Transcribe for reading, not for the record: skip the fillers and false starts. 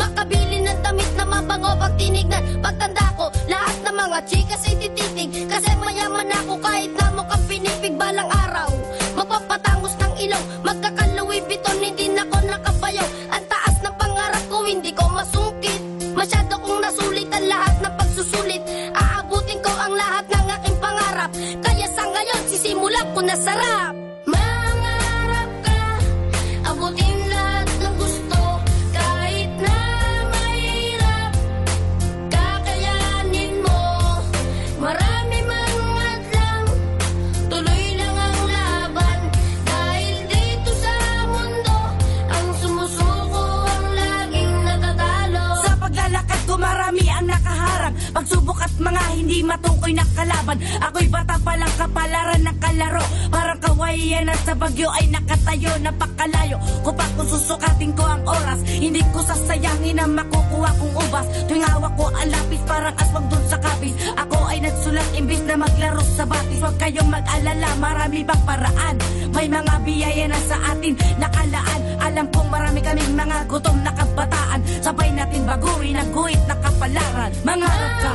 makabili ng damit na mabango pag tinignan. Pagtanda ko, lahat ng mga chikas ay tititig, kasi mayaman ako kahit na mukhang pinipig. Balang araw, magpapatangos ng ilong, magkaka-Louis Vuitton, hindi na ako nakabayaw. Ang taas ng pangarap ko, hindi ko masungkit. Masyado kong nasulit ang lahat ng pagsusulit. Aabutin ko ang lahat ng aking pangarap, kaya sa ngayon sisimulan ko na sarap. Mangarap ka, abutin lahat ng gusto, kahit na mahirap, kakayanin mo. Marami mang hadlang, tuloy lang ang laban, dahil dito sa mundo, ang sumusuko ang laging natatalo. Sa paglalakad ko marami ang nakaharap, pagsubok at mga hindi matukoy na kalaban. Ako'y bata palang kapalaran ng kalaro, parang kawayan at sa bagyo ay nakatayo. Napakalayo ko pa kung susukatin ko ang oras, hindi ko sasayangin ang makukuha kong ubas. Tuwing hawak ko ang lapis parang aswang dun sa kapis, ako ay nagsulat imbis na maglaro sa batis. Huwag kayong mag-alala, marami bang paraan, may mga biyaya na sa atin nakalaan. Alam kong marami kaming mga gutom na kabataan, sabay natin baguhin ang guhit na kapalaran. Mangarap ka.